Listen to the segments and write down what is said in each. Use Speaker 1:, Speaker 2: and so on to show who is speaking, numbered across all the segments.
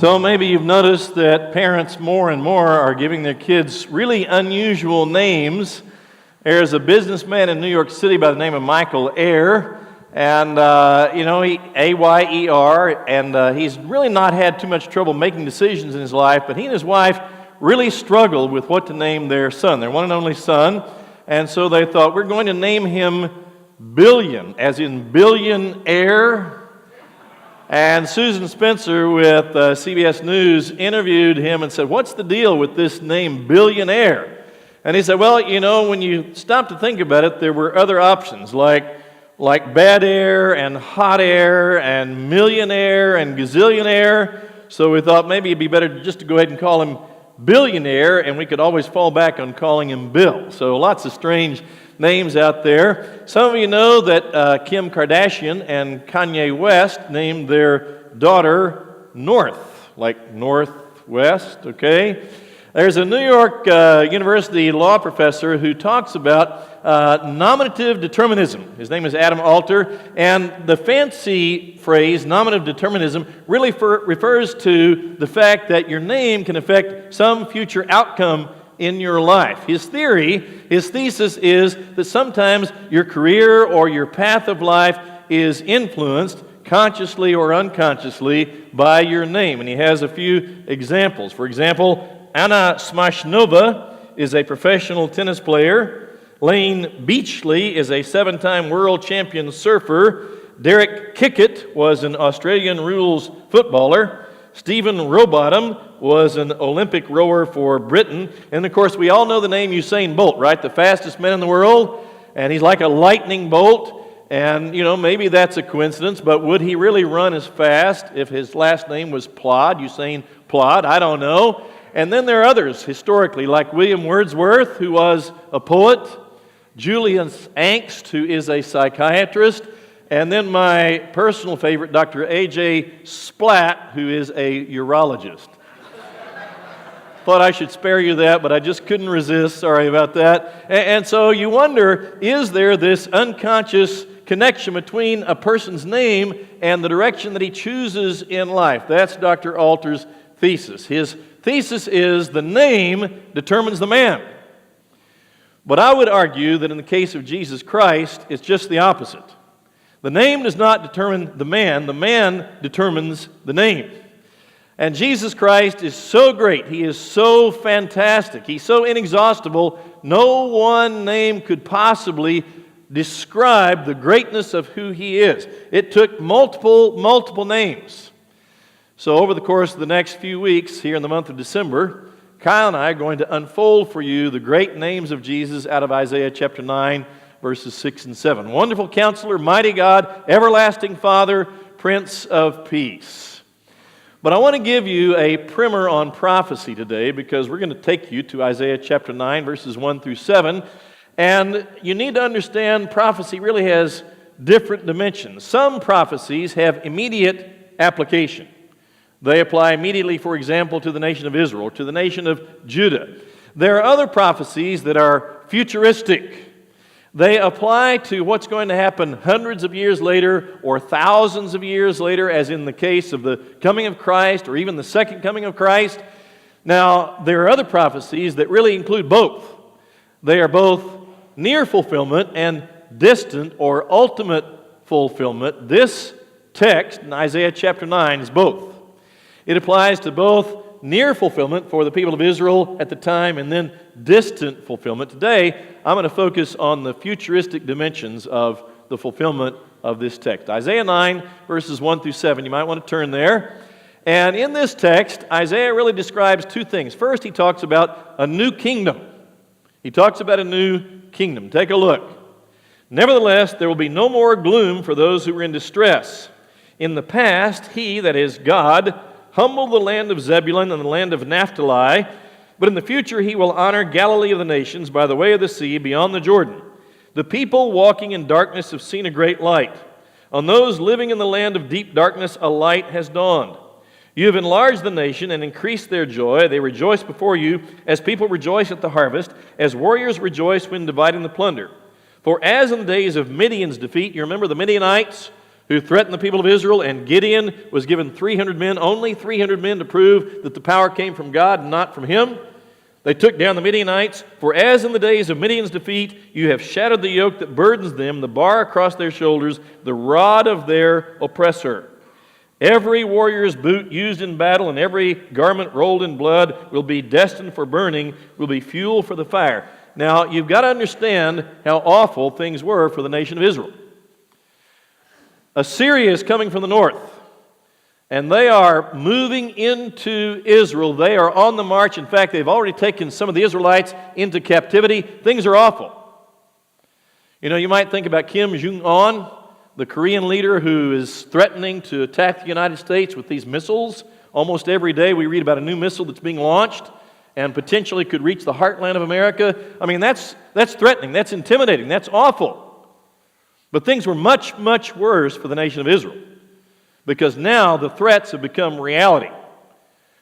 Speaker 1: So maybe you've noticed that parents more and more are giving their kids really unusual names. There's a businessman in New York City by the name of Michael Ayer, and A-Y-E-R, and he's really not had too much trouble making decisions in his life, but he and his wife really struggled with what to name their son, their one and only son, and so they thought, we're going to name him Billion, as in billionaire. And Susan Spencer with CBS News interviewed him and said, what's the deal with this name, billionaire? And he said, well, when you stop to think about it, there were other options like bad air and hot air and millionaire and gazillionaire. So we thought maybe it'd be better just to go ahead and call him billionaire, and we could always fall back on calling him Bill. So lots of strange names out there. Some of you know that Kim Kardashian and Kanye West named their daughter North, like Northwest, okay? There's a New York University law professor who talks about nominative determinism. His name is Adam Alter, and the fancy phrase, nominative determinism, really refers to the fact that your name can affect some future outcome in your life. His thesis is that sometimes your career or your path of life is influenced consciously or unconsciously by your name. And he has a few examples. For example, Anna Smashnova is a professional tennis player. Lane Beachley is a 7-time world champion surfer. Derek Kickett was an Australian rules footballer. Stephen Rowbottom was an Olympic rower for Britain. And of course, we all know the name Usain Bolt, right? The fastest man in the world. And he's like a lightning bolt. And, maybe that's a coincidence, but would he really run as fast if his last name was Plod, Usain Plod? I don't know. And then there are others historically, like William Wordsworth, who was a poet, Julius Angst, who is a psychiatrist, and then my personal favorite, Dr. A.J. Splatt, who is a urologist. Thought I should spare you that, but I just couldn't resist. Sorry about that. And so you wonder, is there this unconscious connection between a person's name and the direction that he chooses in life? That's Dr. Alter's thesis. His thesis is the name determines the man. But I would argue that in the case of Jesus Christ, it's just the opposite. The name does not determine the man determines the name. And Jesus Christ is so great, He is so fantastic, He's so inexhaustible, no one name could possibly describe the greatness of who He is. It took multiple names. So over the course of the next few weeks, here in the month of December, Kyle and I are going to unfold for you the great names of Jesus out of Isaiah chapter 9, verses 6 and 7. Wonderful Counselor, Mighty God, Everlasting Father, Prince of Peace. But I want to give you a primer on prophecy today because we're going to take you to Isaiah chapter 9, verses 1 through 7. And you need to understand prophecy really has different dimensions. Some prophecies have immediate application. They apply immediately, for example, to the nation of Israel, to the nation of Judah. There are other prophecies that are futuristic. They apply to what's going to happen hundreds of years later or thousands of years later, as in the case of the coming of Christ or even the second coming of Christ. Now, there are other prophecies that really include both. They are both near fulfillment and distant or ultimate fulfillment. This text in Isaiah chapter 9 is both. It applies to both near fulfillment for the people of Israel at the time and then distant fulfillment. Today, I'm going to focus on the futuristic dimensions of the fulfillment of this text. Isaiah 9, verses 1 through 7. You might want to turn there. And in this text, Isaiah really describes two things. First, he talks about a new kingdom. He talks about a new kingdom. Take a look. Nevertheless, there will be no more gloom for those who are in distress. In the past, He, that is God, humbled the land of Zebulun and the land of Naphtali, but in the future He will honor Galilee of the nations by the way of the sea beyond the Jordan. The people walking in darkness have seen a great light. On those living in the land of deep darkness, a light has dawned. You have enlarged the nation and increased their joy. They rejoice before you as people rejoice at the harvest, as warriors rejoice when dividing the plunder. For as in the days of Midian's defeat, you remember the Midianites who threatened the people of Israel, and Gideon was given 300 men, only 300 men, to prove that the power came from God and not from him. They took down the Midianites, for as in the days of Midian's defeat, you have shattered the yoke that burdens them, the bar across their shoulders, the rod of their oppressor. Every warrior's boot used in battle and every garment rolled in blood will be destined for burning, will be fuel for the fire. Now, you've got to understand how awful things were for the nation of Israel. Assyria is coming from the north, and they are moving into Israel. They are on the march. In fact, they've already taken some of the Israelites into captivity. Things are awful. You know, you might think about Kim Jong-un, the Korean leader who is threatening to attack the United States with these missiles. Almost every day we read about a new missile that's being launched and potentially could reach the heartland of America. I mean, that's threatening, that's intimidating, that's awful. But things were much, much worse for the nation of Israel, because now the threats have become reality.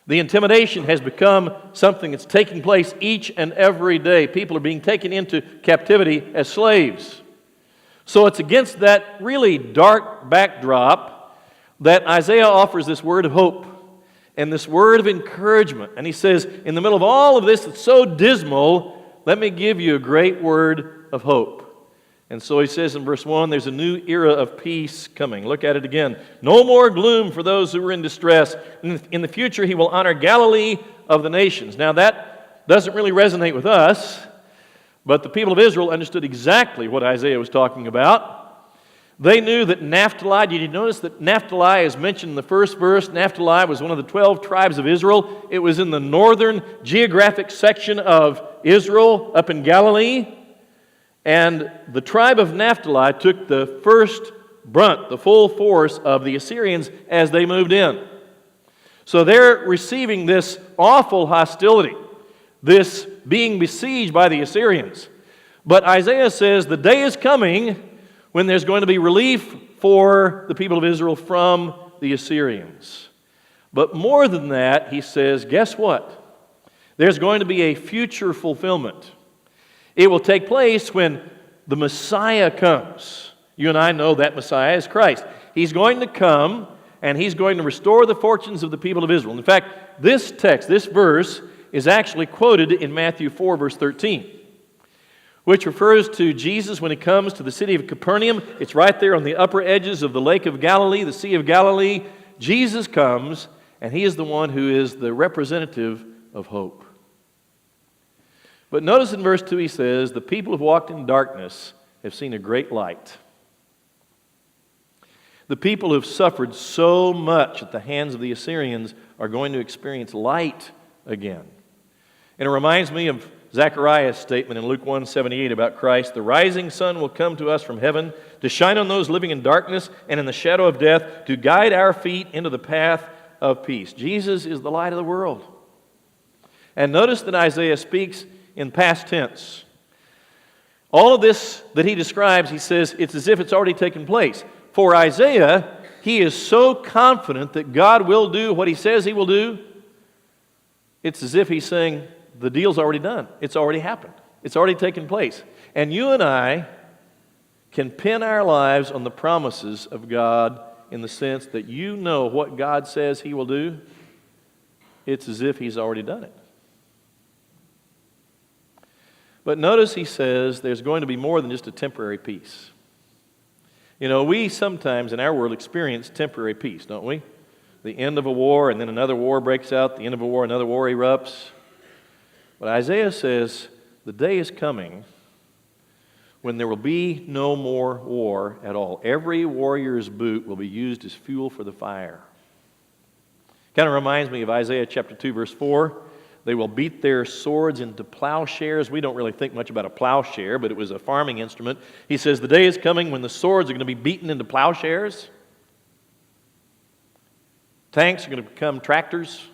Speaker 1: The intimidation has become something that's taking place each and every day. People are being taken into captivity as slaves. So it's against that really dark backdrop that Isaiah offers this word of hope and this word of encouragement. And he says, in the middle of all of this that's so dismal, let me give you a great word of hope. And so he says in verse 1, there's a new era of peace coming. Look at it again. No more gloom for those who are in distress. In the future, he will honor Galilee of the nations. Now, that doesn't really resonate with us, but the people of Israel understood exactly what Isaiah was talking about. They knew that Naphtali, did you notice that Naphtali is mentioned in the first verse? Naphtali was one of the 12 tribes of Israel. It was in the northern geographic section of Israel, up in Galilee. And the tribe of Naphtali took the first brunt, the full force of the Assyrians as they moved in. So they're receiving this awful hostility, this being besieged by the Assyrians. But Isaiah says the day is coming when there's going to be relief for the people of Israel from the Assyrians. But more than that, he says, guess what? There's going to be a future fulfillment. It will take place when the Messiah comes. You and I know that Messiah is Christ. He's going to come, and he's going to restore the fortunes of the people of Israel. In fact, this text, this verse, is actually quoted in Matthew 4, verse 13, which refers to Jesus when he comes to the city of Capernaum. It's right there on the upper edges of the Lake of Galilee, the Sea of Galilee. Jesus comes, and he is the one who is the representative of hope. But notice in verse 2 he says, the people who walked in darkness have seen a great light. The people who have suffered so much at the hands of the Assyrians are going to experience light again. And it reminds me of Zechariah's statement in Luke 1:78 about Christ. The rising sun will come to us from heaven to shine on those living in darkness and in the shadow of death, to guide our feet into the path of peace. Jesus is the light of the world. And notice that Isaiah speaks in past tense. All of this that he describes, he says, it's as if it's already taken place. For Isaiah, he is so confident that God will do what he says he will do, it's as if he's saying, the deal's already done. It's already happened. It's already taken place. And you and I can pin our lives on the promises of God in the sense that you know what God says he will do. It's as if he's already done it. But notice he says there's going to be more than just a temporary peace. You know, we sometimes in our world experience temporary peace, don't we? The end of a war, and then another war breaks out. The end of a war, another war erupts. But Isaiah says the day is coming when there will be no more war at all. Every warrior's boot will be used as fuel for the fire. Kind of reminds me of Isaiah chapter 2, verse 4. They will beat their swords into plowshares. We don't really think much about a plowshare, but it was a farming instrument. He says the day is coming when the swords are going to be beaten into plowshares. Tanks are going to become tractors.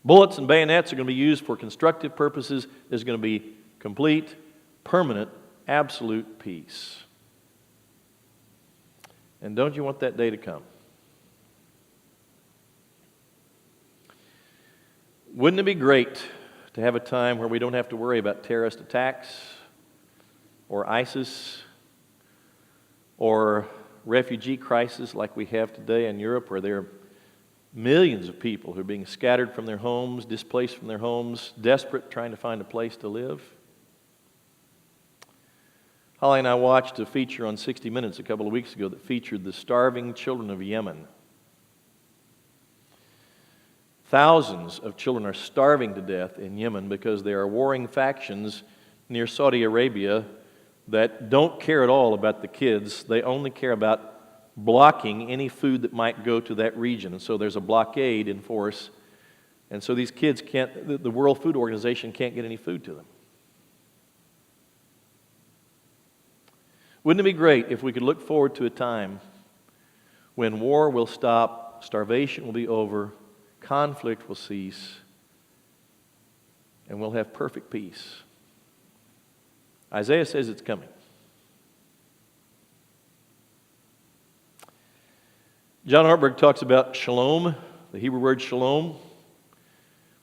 Speaker 1: Bullets and bayonets are going to be used for constructive purposes. There's going to be complete, permanent, absolute peace. And don't you want that day to come? Wouldn't it be great to have a time where we don't have to worry about terrorist attacks or ISIS or refugee crisis like we have today in Europe, where there are millions of people who are being scattered from their homes, displaced from their homes, desperate, trying to find a place to live. Holly and I watched a feature on 60 Minutes a couple of weeks ago that featured the starving children of Yemen. Thousands of children are starving to death in Yemen because there are warring factions near Saudi Arabia that don't care at all about the kids. They only care about blocking any food that might go to that region. And so there's a blockade in force. And so these kids can't, the World Food Organization can't get any food to them. Wouldn't it be great if we could look forward to a time when war will stop, starvation will be over, conflict will cease, and we'll have perfect peace? Isaiah says it's coming. John Ortberg talks about shalom, the Hebrew word shalom,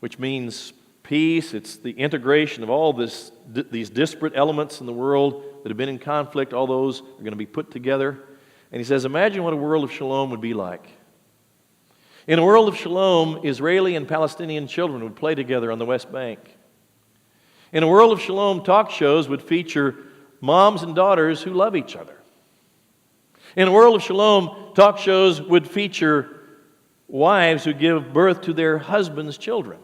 Speaker 1: which means peace. It's the integration of all these disparate elements in the world that have been in conflict. All those are going to be put together. And he says, imagine what a world of shalom would be like. In a world of shalom, Israeli and Palestinian children would play together on the West Bank. In a world of shalom, talk shows would feature moms and daughters who love each other. In a world of shalom, talk shows would feature wives who give birth to their husbands' children,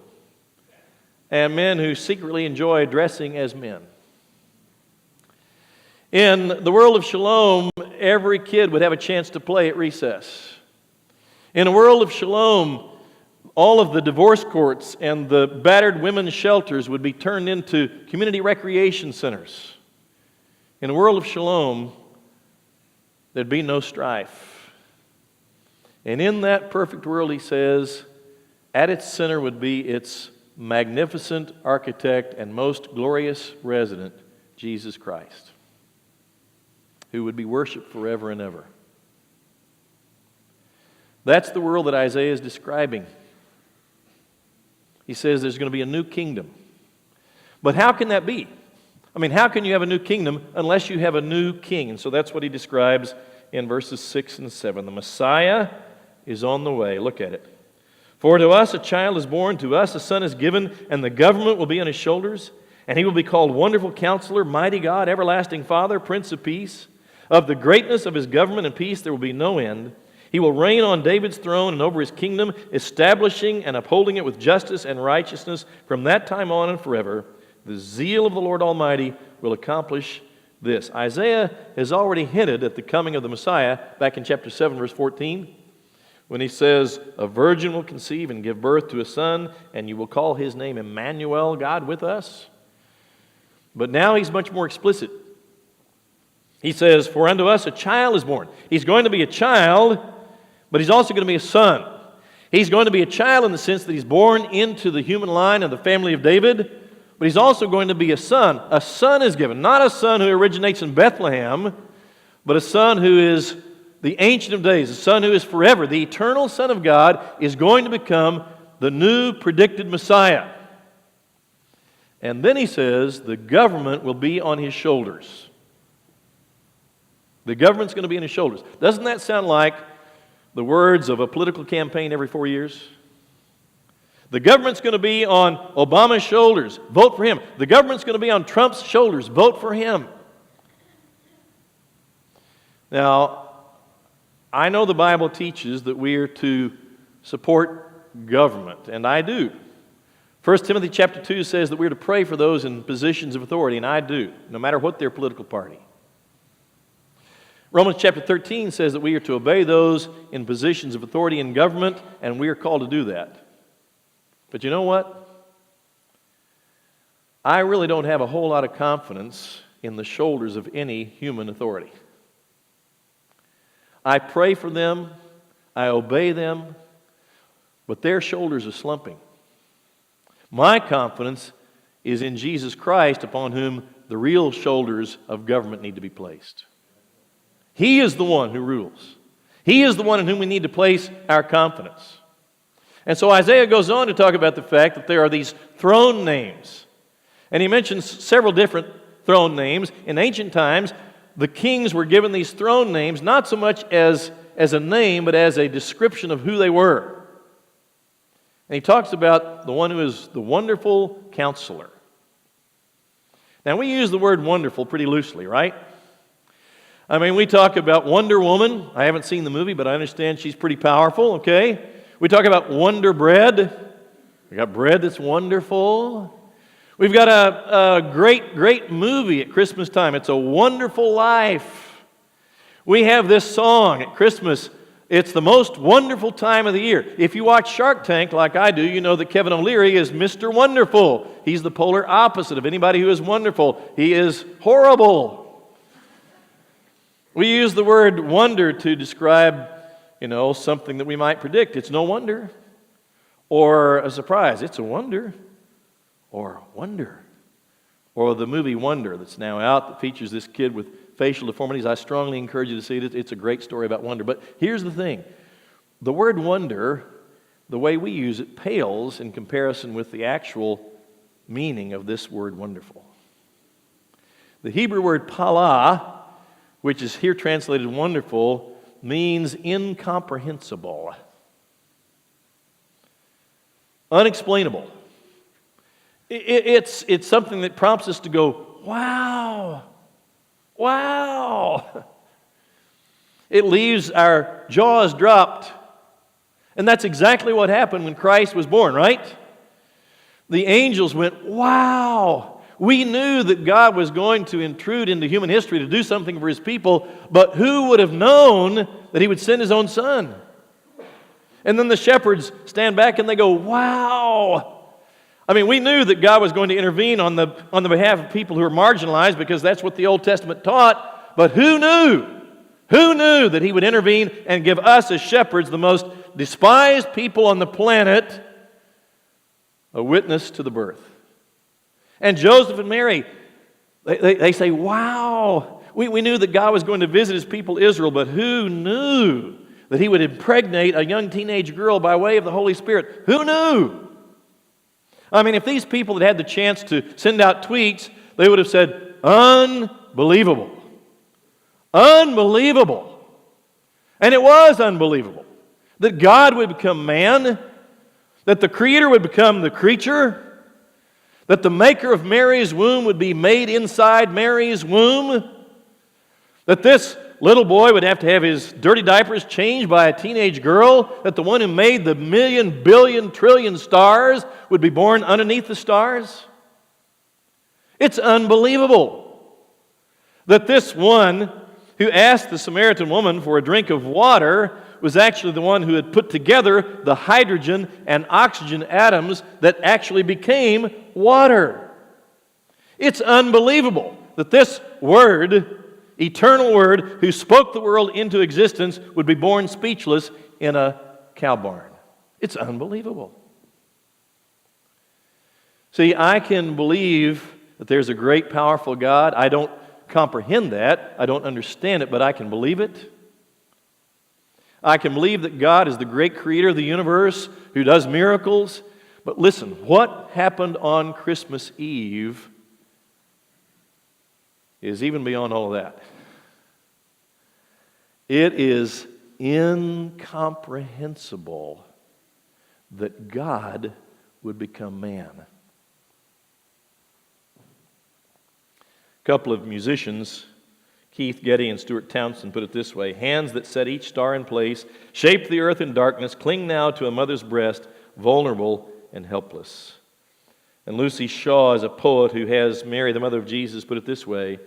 Speaker 1: and men who secretly enjoy dressing as men. In the world of shalom, every kid would have a chance to play at recess. In a world of shalom, all of the divorce courts and the battered women's shelters would be turned into community recreation centers. In a world of shalom, there'd be no strife. And in that perfect world, he says, at its center would be its magnificent architect and most glorious resident, Jesus Christ, who would be worshiped forever and ever. That's the world that Isaiah is describing. He says there's going to be a new kingdom. But how can that be? I mean, how can you have a new kingdom unless you have a new king? And so that's what he describes in verses 6 and 7. The Messiah is on the way. Look at it. For to us a child is born, to us a son is given, and the government will be on his shoulders, and he will be called Wonderful Counselor, Mighty God, Everlasting Father, Prince of Peace. Of the greatness of his government and peace there will be no end. He will reign on David's throne and over his kingdom, establishing and upholding it with justice and righteousness from that time on and forever. The zeal of the Lord Almighty will accomplish this. Isaiah has already hinted at the coming of the Messiah back in chapter 7, verse 14, when he says, a virgin will conceive and give birth to a son, and you will call his name Emmanuel, God with us. But now he's much more explicit. He says, for unto us a child is born. He's going to be a child, but he's also going to be a son. He's going to be a child in the sense that he's born into the human line of the family of David, but he's also going to be a son. A son is given, not a son who originates in Bethlehem, but a son who is the Ancient of Days, a son who is forever. The eternal Son of God is going to become the new predicted Messiah. And then he says the government will be on his shoulders. The government's going to be on his shoulders. Doesn't that sound like the words of a political campaign every 4 years? The government's going to be on Obama's shoulders. Vote for him. The government's going to be on Trump's shoulders. Vote for him. Now, I know the Bible teaches that we are to support government, and I do. 1 Timothy chapter 2 says that we're to pray for those in positions of authority, and I do, no matter what their political party. Romans chapter 13 says that we are to obey those in positions of authority in government, and we are called to do that. But you know what? I really don't have a whole lot of confidence in the shoulders of any human authority. I pray for them, I obey them, but their shoulders are slumping. My confidence is in Jesus Christ, upon whom the real shoulders of government need to be placed. He is the one who rules. He is the one in whom we need to place our confidence. And so Isaiah goes on to talk about the fact that there are these throne names. And he mentions several different throne names. In ancient times, the kings were given these throne names not so much as a name, but as a description of who they were. And he talks about the one who is the wonderful counselor. Now, we use the word wonderful pretty loosely, right? I mean, we talk about Wonder Woman. I haven't seen the movie, but I understand she's pretty powerful, okay? We talk about Wonder Bread. We got bread that's wonderful. We've got a great movie at Christmas time. It's A Wonderful Life. We have this song at Christmas. It's the most wonderful time of the year. If you watch Shark Tank like I do, you know that Kevin O'Leary is Mr. Wonderful. He's the polar opposite of anybody who is wonderful. He is horrible. We use the word wonder to describe, something that we might predict. It's no wonder. Or a surprise. It's a wonder. Or wonder. Or the movie Wonder that's now out that features this kid with facial deformities. I strongly encourage you to see it. It's a great story about wonder. But here's the thing. The word wonder, the way we use it, pales in comparison with the actual meaning of this word wonderful. The Hebrew word pala, which is here translated wonderful, means incomprehensible, unexplainable. It's something that prompts us to go, wow, wow. It leaves our jaws dropped. And that's exactly what happened when Christ was born, right? The angels went, wow. We knew that God was going to intrude into human history to do something for His people, but who would have known that He would send His own Son? And then the shepherds stand back and they go, wow. I mean, we knew that God was going to intervene on the behalf of people who are marginalized because that's what the Old Testament taught, but who knew? Who knew that He would intervene and give us as shepherds, the most despised people on the planet, a witness to the birth? And Joseph and Mary, they say, wow, we knew that God was going to visit His people Israel, but who knew that He would impregnate a young teenage girl by way of the Holy Spirit? Who knew? I mean, if these people had had the chance to send out tweets, they would have said, unbelievable. Unbelievable. And it was unbelievable that God would become man, that the Creator would become the creature, that the maker of Mary's womb would be made inside Mary's womb, that this little boy would have to have his dirty diapers changed by a teenage girl, that the one who made the million, billion, trillion stars would be born underneath the stars. It's unbelievable that this one who asked the Samaritan woman for a drink of water was actually the one who had put together the hydrogen and oxygen atoms that actually became water. It's unbelievable that this Word, eternal Word, who spoke the world into existence, would be born speechless in a cow barn. It's unbelievable. See, I can believe that there's a great, powerful God. I don't comprehend that. I don't understand it, but I can believe it. I can believe that God is the great creator of the universe who does miracles. But listen, what happened on Christmas Eve is even beyond all of that. It is incomprehensible that God would become man. A couple of musicians, Keith Getty and Stuart Townsend, put it this way: hands that set each star in place, shaped the earth in darkness, cling now to a mother's breast, vulnerable and helpless. And Lucy Shaw is a poet who has Mary, the mother of Jesus, put it this way: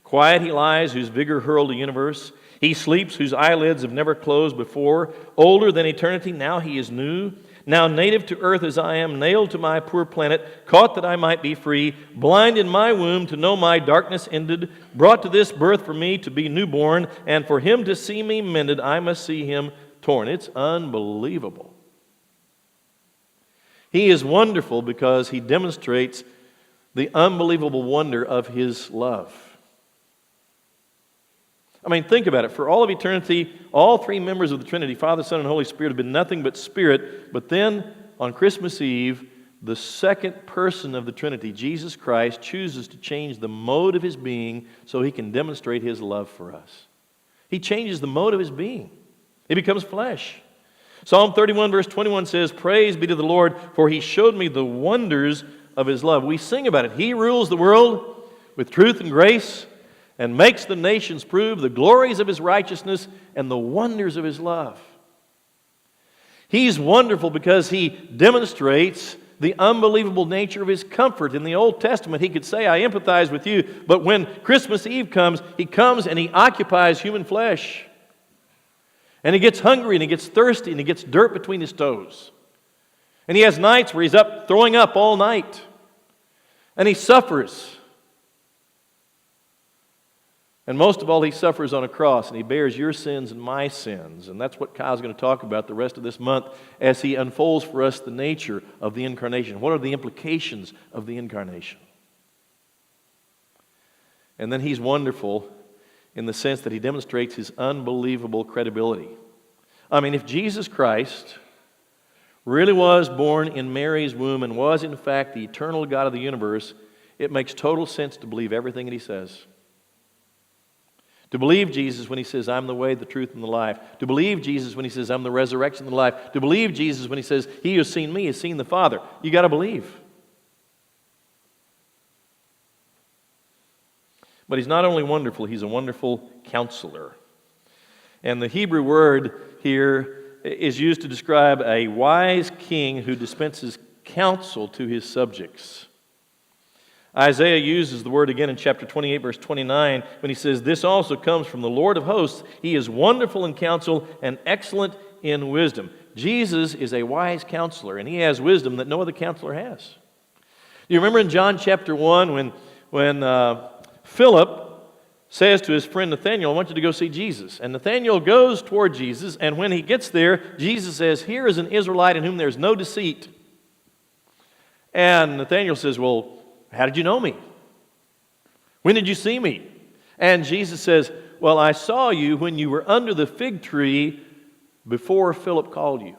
Speaker 1: quiet he lies, whose vigor hurled the universe. He sleeps, whose eyelids have never closed before. Older than eternity, now he is new. Now native to earth as I am, nailed to my poor planet, caught that I might be free, blind in my womb to know my darkness ended, brought to this birth for me to be newborn, and for him to see me mended, I must see him torn. It's unbelievable. He is wonderful because he demonstrates the unbelievable wonder of his love. I mean, think about it. For all of eternity, all three members of the Trinity, Father, Son, and Holy Spirit, have been nothing but Spirit. But then, on Christmas Eve, the second person of the Trinity, Jesus Christ, chooses to change the mode of his being so he can demonstrate his love for us. He changes the mode of his being. He becomes flesh. Psalm 31 verse 21 says, "Praise be to the Lord, for he showed me the wonders of his love." We sing about it. He rules the world with truth and grace and makes the nations prove the glories of his righteousness and the wonders of his love. He's wonderful because he demonstrates the unbelievable nature of his comfort. In the Old Testament, he could say, "I empathize with you," but when Christmas Eve comes, he comes and he occupies human flesh. And he gets hungry and he gets thirsty and he gets dirt between his toes. And he has nights where he's up throwing up all night. And he suffers. And most of all, he suffers on a cross, and he bears your sins and my sins. And that's what Kyle's going to talk about the rest of this month as he unfolds for us the nature of the incarnation. What are the implications of the incarnation? And then he's wonderful in the sense that he demonstrates his unbelievable credibility. I mean, if Jesus Christ really was born in Mary's womb and was in fact the eternal God of the universe, it makes total sense to believe everything that he says. To believe Jesus when he says, "I'm the way, the truth, and the life." To believe Jesus when he says, "I'm the resurrection and the life." To believe Jesus when he says, "He who has seen me has seen the Father." You got to believe. But he's not only wonderful, he's a wonderful counselor. And the Hebrew word here is used to describe a wise king who dispenses counsel to his subjects. Isaiah uses the word again in chapter 28, verse 29, when he says, "This also comes from the Lord of hosts. He is wonderful in counsel and excellent in wisdom." Jesus is a wise counselor, and he has wisdom that no other counselor has. You remember in John chapter 1 when Philip says to his friend Nathanael, "I want you to go see Jesus." And Nathanael goes toward Jesus, and when he gets there, Jesus says, "Here is an Israelite in whom there is no deceit." And Nathanael says, "Well, how did you know me? When did you see me?" And Jesus says, "Well, I saw you when you were under the fig tree before Philip called you."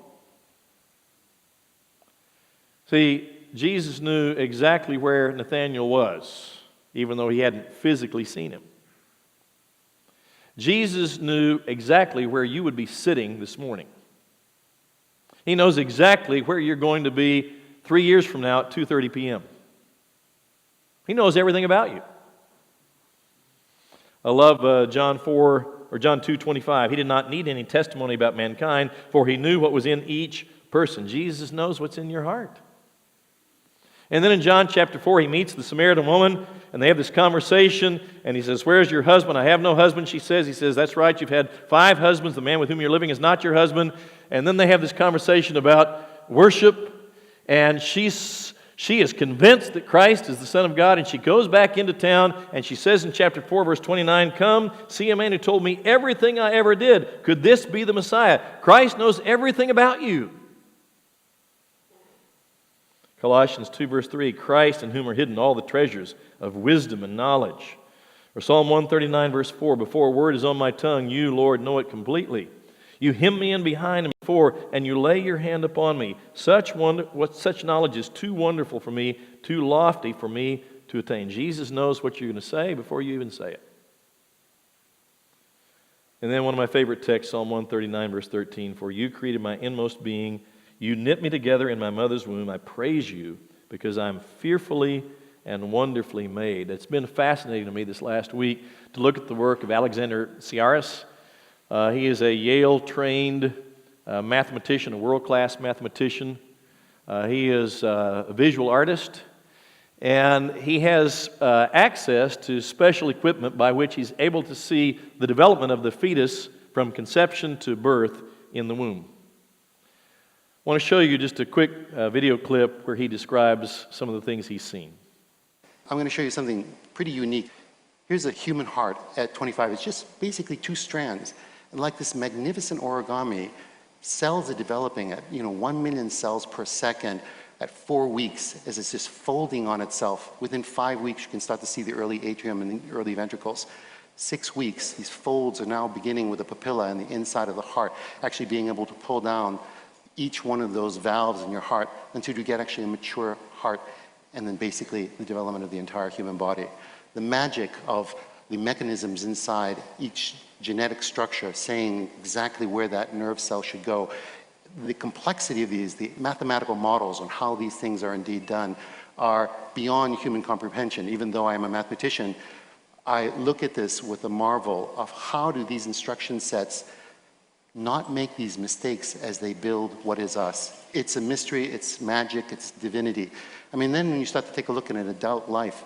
Speaker 1: See, Jesus knew exactly where Nathanael was, even though he hadn't physically seen him. Jesus knew exactly where you would be sitting this morning. He knows exactly where you're going to be 3 years from now at 2:30 p.m. He knows everything about you. I love John 2:25. He did not need any testimony about mankind, for he knew what was in each person. Jesus knows what's in your heart. And then in John chapter 4, he meets the Samaritan woman, and they have this conversation, and he says, "Where's your husband?" "I have no husband," she says. He says, "That's right, you've had 5 husbands. The man with whom you're living is not your husband." And then they have this conversation about worship, and she is convinced that Christ is the Son of God, and she goes back into town, and she says in chapter 4, verse 29, "Come, see a man who told me everything I ever did. Could this be the Messiah?" Christ knows everything about you. Colossians 2, verse 3, "Christ in whom are hidden all the treasures of wisdom and knowledge." Or Psalm 139, verse 4, "Before a word is on my tongue, you, Lord, know it completely. You hem me in behind and before, and you lay your hand upon me. Such knowledge is too wonderful for me, too lofty for me to attain." Jesus knows what you're going to say before you even say it. And then one of my favorite texts, Psalm 139, verse 13, "For you created my inmost being. You knit me together in my mother's womb. I praise you because I'm fearfully and wonderfully made." It's been fascinating to me this last week to look at the work of Alexander Tsiaris. He is a Yale-trained mathematician, a world-class mathematician. He is a visual artist, and he has access to special equipment by which he's able to see the development of the fetus from conception to birth in the womb. I want to show you just a quick video clip where he describes some of the things he's seen.
Speaker 2: I'm going to show you something pretty unique. Here's a human heart at 25. It's just basically 2 strands. And like this magnificent origami, cells are developing at 1 million cells per second at 4 weeks as it's just folding on itself. Within 5 weeks, you can start to see the early atrium and the early ventricles. 6 weeks, these folds are now beginning with the papilla and the inside of the heart, actually being able to pull down each one of those valves in your heart until you get actually a mature heart, and then basically the development of the entire human body. The magic of the mechanisms inside each genetic structure saying exactly where that nerve cell should go, the complexity of these, the mathematical models on how these things are indeed done are beyond human comprehension. Even though I am a mathematician, I look at this with a marvel of how do these instruction sets not make these mistakes as they build what is us. It's a mystery, it's magic, it's divinity. I mean, then when you start to take a look at an adult life,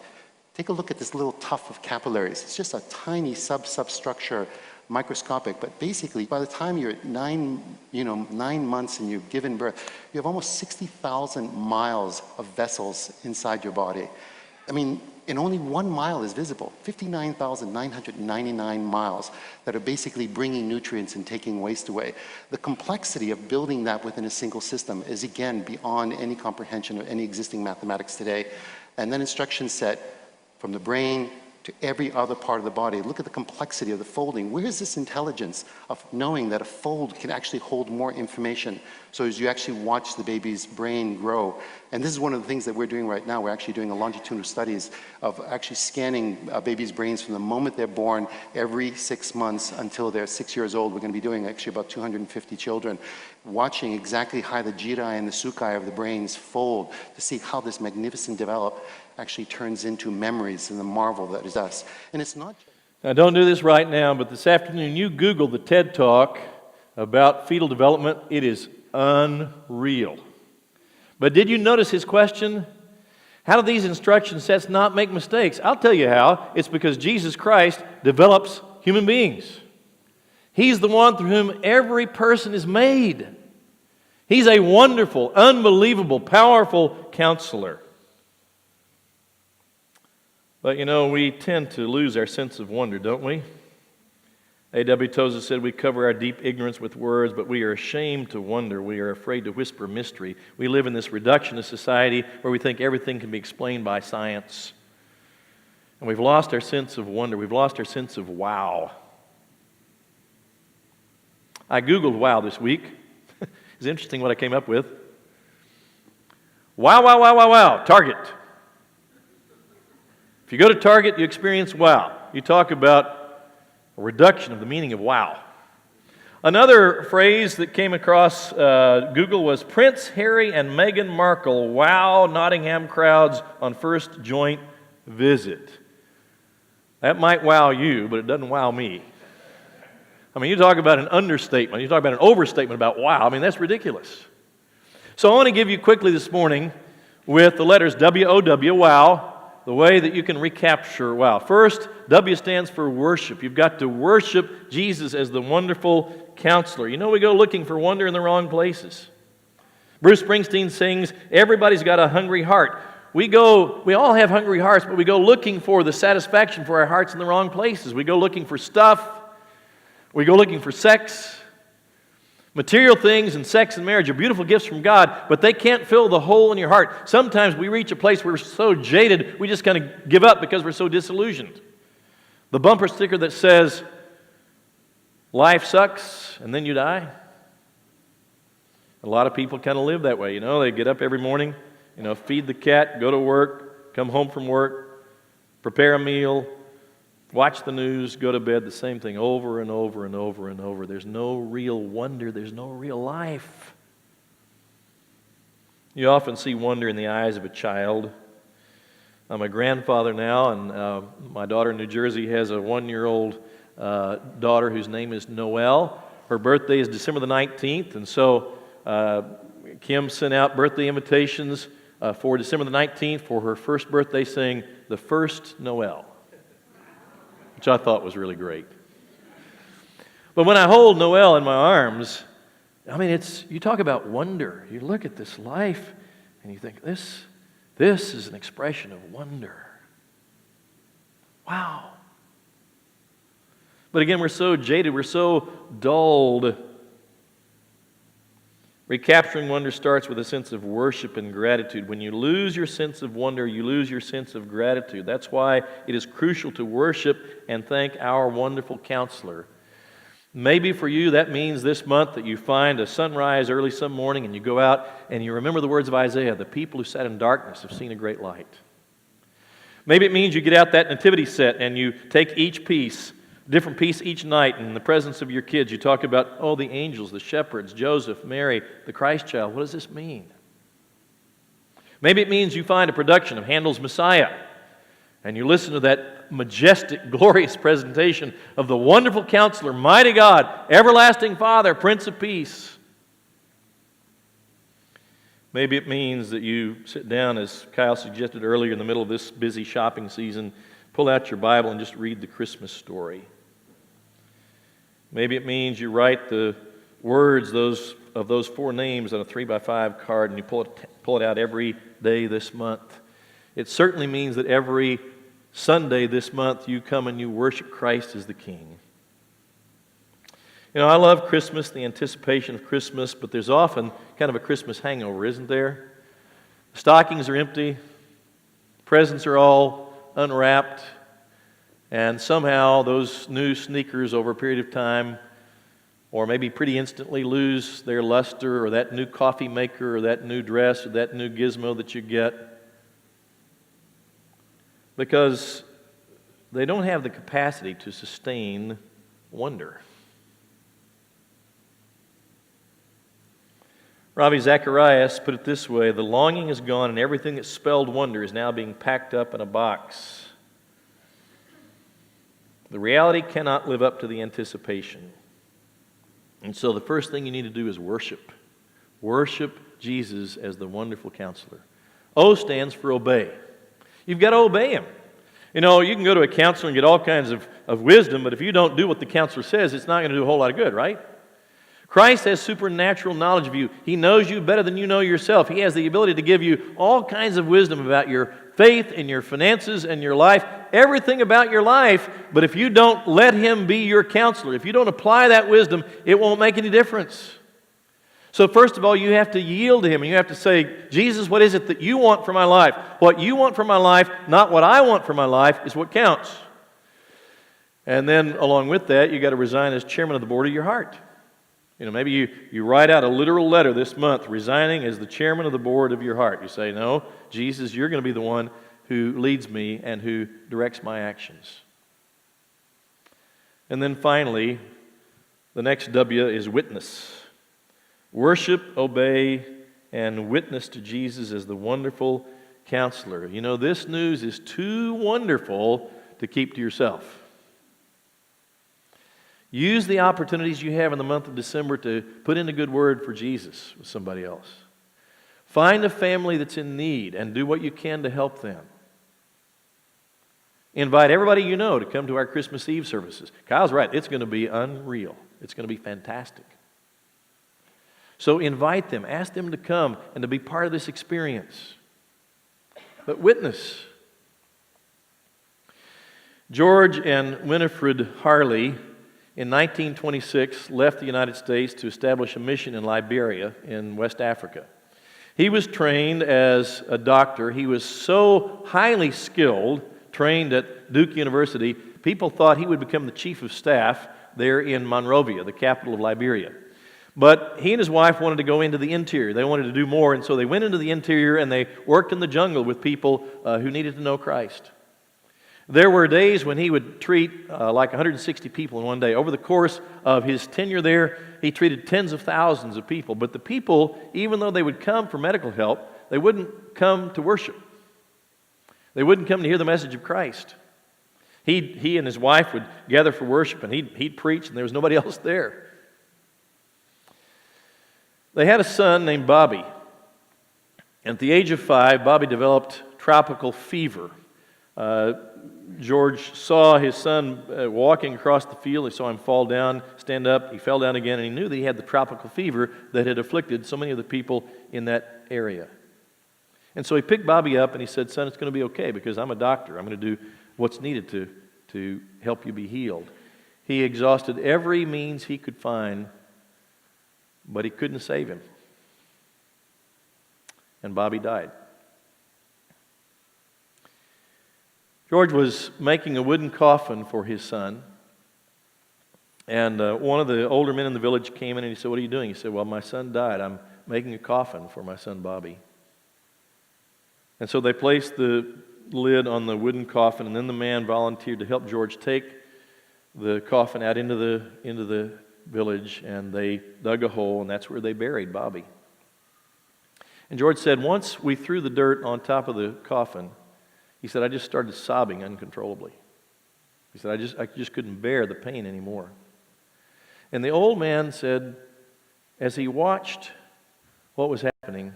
Speaker 2: take a look at this little tuft of capillaries. It's just a tiny substructure, microscopic, but basically by the time you're at 9 months and you've given birth, you have almost 60,000 miles of vessels inside your body. I mean, and only 1 mile is visible, 59,999 miles that are basically bringing nutrients and taking waste away. The complexity of building that within a single system is, again, beyond any comprehension of any existing mathematics today. And then instruction set from the brain to every other part of the body. Look at the complexity of the folding. Where is this intelligence of knowing that a fold can actually hold more information? So as you actually watch the baby's brain grow, and this is one of the things that we're doing right now. We're actually doing a longitudinal studies of actually scanning babies' brains from the moment they're born every 6 months until they're 6 years old. We're going to be doing actually about 250 children, watching exactly how the jirai and the sukai of the brains fold to see how this magnificent develop actually turns into memories and the marvel that is us. And it's not...
Speaker 1: Now, don't do this right now, but this afternoon you Google the TED Talk about fetal development. It is unreal. But did you notice his question? How do these instruction sets not make mistakes? I'll tell you how. It's because Jesus Christ develops human beings. He's the one through whom every person is made. He's a wonderful, unbelievable, powerful counselor. But you know, we tend to lose our sense of wonder, don't we? A.W. Tozer said we cover our deep ignorance with words, but we are ashamed to wonder. We are afraid to whisper mystery. We live in this reductionist society where we think everything can be explained by science. And we've lost our sense of wonder. We've lost our sense of wow. I Googled wow this week. It's interesting what I came up with. Wow, wow, wow, wow, wow. Target. If you go to Target, you experience wow. You talk about a reduction of the meaning of wow. Another phrase that came across Google was Prince Harry and Meghan Markle wow Nottingham crowds on first joint visit. That might wow you, but it doesn't wow me. I mean, you talk about an understatement. You talk about an overstatement about wow. I mean, that's ridiculous. So I want to give you quickly this morning with the letters W-O-W, wow, the way that you can recapture wow. First, W stands for worship. You've got to worship Jesus as the wonderful counselor. You know, we go looking for wonder in the wrong places. Bruce Springsteen sings, everybody's got a hungry heart. We all have hungry hearts, but we go looking for the satisfaction for our hearts in the wrong places. We go looking for stuff. We go looking for sex. Material things and sex and marriage are beautiful gifts from God, but they can't fill the hole in your heart. Sometimes we reach a place where we're so jaded, we just kind of give up because we're so disillusioned. The bumper sticker that says, life sucks and then you die. A lot of people kind of live that way, you know. They get up every morning, you know, feed the cat, go to work, come home from work, prepare a meal, watch the news, go to bed, the same thing over and over and over and over. There's no real wonder. There's no real life. You often see wonder in the eyes of a child. I'm a grandfather now, and my daughter in New Jersey has a 1-year-old daughter whose name is Noelle. Her birthday is December the 19th, and so Kim sent out birthday invitations for December the 19th for her first birthday, saying, the first Noelle, which I thought was really great. But when I hold Noelle in my arms, I mean, you talk about wonder. You look at this life and you think, this is an expression of wonder. Wow. But again, we're so jaded, we're so dulled. Recapturing wonder starts with a sense of worship and gratitude. When you lose your sense of wonder, you lose your sense of gratitude. That's why it is crucial to worship and thank our wonderful counselor. Maybe for you that means this month that you find a sunrise early some morning and you go out and you remember the words of Isaiah, the people who sat in darkness have seen a great light. Maybe it means you get out that nativity set and you take each piece, different piece each night, and in the presence of your kids you talk about, oh, the angels, the shepherds, Joseph, Mary, the Christ child. What does this mean? Maybe it means you find a production of Handel's Messiah and you listen to that majestic, glorious presentation of the wonderful Counselor, mighty God, everlasting Father, Prince of Peace. Maybe it means that you sit down, as Kyle suggested earlier, in the middle of this busy shopping season, pull out your Bible and just read the Christmas story. Maybe it means you write the words of those 4 names on a 3x5 card and you pull it out every day this month. It certainly means that every Sunday this month you come and you worship Christ as the King. You know, I love Christmas, the anticipation of Christmas, but there's often kind of a Christmas hangover, isn't there? Stockings are empty, presents are all unwrapped, and somehow those new sneakers over a period of time, or maybe pretty instantly, lose their luster, or that new coffee maker, or that new dress, or that new gizmo that you get, because they don't have the capacity to sustain wonder. Ravi Zacharias put it this way: the longing is gone and everything that spelled wonder is now being packed up in a box. The reality cannot live up to the anticipation. And so the first thing you need to do is worship. Worship Jesus as the wonderful Counselor. O stands for obey. You've got to obey Him. You know, you can go to a counselor and get all kinds of wisdom, but if you don't do what the counselor says, it's not going to do a whole lot of good, right? Christ has supernatural knowledge of you. He knows you better than you know yourself. He has the ability to give you all kinds of wisdom about your faith and your finances and your life, everything about your life. But if you don't let Him be your counselor, if you don't apply that wisdom, it won't make any difference. So first of all, you have to yield to Him, and you have to say, Jesus, what is it that you want for my life? What you want for my life, not what I want for my life, is what counts. And then along with that, you got to resign as chairman of the board of your heart. You know, maybe you write out a literal letter this month resigning as the chairman of the board of your heart. You say, no, Jesus, you're going to be the one who leads me and who directs my actions. And then finally, the next W is witness. Worship, obey, and witness to Jesus as the wonderful Counselor. You know, this news is too wonderful to keep to yourself. Use the opportunities you have in the month of December to put in a good word for Jesus with somebody else. Find a family that's in need and do what you can to help them. Invite everybody you know to come to our Christmas Eve services. Kyle's right, it's going to be unreal. It's going to be fantastic. So invite them, ask them to come and to be part of this experience. But witness. George and Winifred Harley in 1926 left the United States to establish a mission in Liberia in West Africa. He was trained as a doctor. He was so highly skilled, trained at Duke University, people thought he would become the chief of staff there in Monrovia, the capital of Liberia. But he and his wife wanted to go into the interior. They wanted to do more, and so they went into the interior and they worked in the jungle with people who needed to know Christ. There were days when he would treat like 160 people in one day. Over the course of his tenure there, he treated tens of thousands of people. But the people, even though they would come for medical help, they wouldn't come to worship. They wouldn't come to hear the message of Christ. He and his wife would gather for worship, and he'd preach, and there was nobody else there. They had a son named Bobby. And at the age of 5, Bobby developed tropical fever. George saw his son walking across the field. He saw him fall down, stand up. He fell down again, and he knew that he had the tropical fever that had afflicted so many of the people in that area. And so he picked Bobby up and he said, son, it's going to be okay because I'm a doctor. I'm going to do what's needed to help you be healed. He exhausted every means he could find, but he couldn't save him. And Bobby died. George was making a wooden coffin for his son, And one of the older men in the village came in and he said, "What are you doing?" He said, "Well, my son died. I'm making a coffin for my son Bobby." And so they placed the lid on the wooden coffin, and then the man volunteered to help George take the coffin out into the village, and they dug a hole, and that's where they buried Bobby. And George said, once we threw the dirt on top of the coffin, he said, I just started sobbing uncontrollably. He said, I just couldn't bear the pain anymore. And the old man said, as he watched what was happening,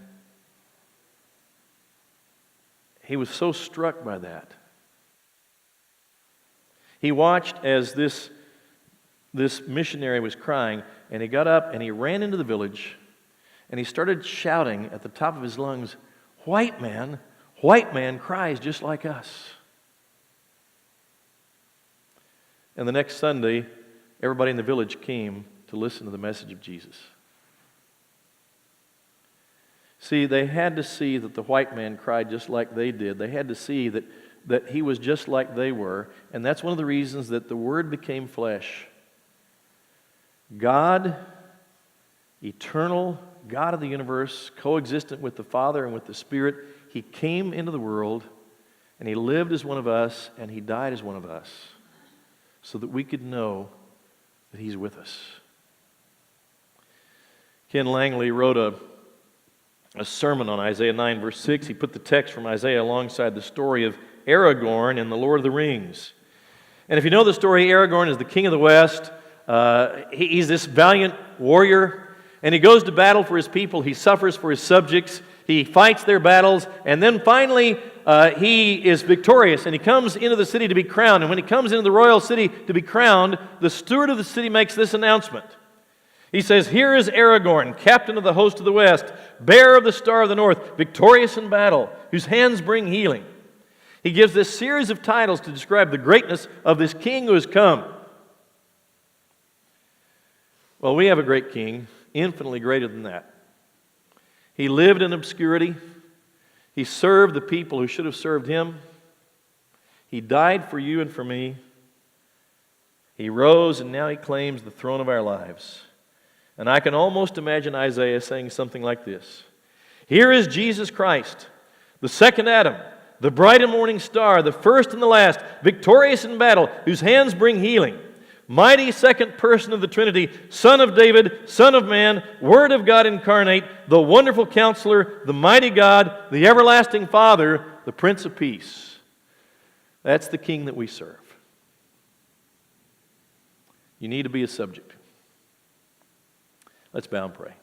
Speaker 1: he was so struck by that. He watched as this missionary was crying, and he got up and he ran into the village, and he started shouting at the top of his lungs, white man cries just like us. And the next Sunday, everybody in the village came to listen to the message of Jesus. See, they had to see that the white man cried just like they did. They had to see that he was just like they were. And that's one of the reasons that the Word became flesh. God, eternal God of the universe, coexistent with the Father and with the Spirit, He came into the world, and He lived as one of us, and He died as one of us, so that we could know that He's with us. Ken Langley wrote a sermon on Isaiah 9, verse 6. He put the text from Isaiah alongside the story of Aragorn in The Lord of the Rings. And if you know the story, Aragorn is the king of the West. He's this valiant warrior, and he goes to battle for his people. He suffers for his subjects. He fights their battles, and then finally he is victorious, and he comes into the city to be crowned. And when he comes into the royal city to be crowned, the steward of the city makes this announcement. He says, "Here is Aragorn, captain of the host of the west, bearer of the star of the north, victorious in battle, whose hands bring healing." He gives this series of titles to describe the greatness of this king who has come. Well, we have a great king, infinitely greater than that. He lived in obscurity. He served the people who should have served him. He died for you and for me. He rose, and now he claims the throne of our lives. And I can almost imagine Isaiah saying something like this. Here is Jesus Christ, the second Adam, the bright and morning star, the first and the last, victorious in battle, whose hands bring healing. Mighty second person of the Trinity, Son of David, Son of Man, Word of God incarnate, the wonderful Counselor, the mighty God, the everlasting Father, the Prince of Peace. That's the King that we serve. You need to be a subject. Let's bow and pray.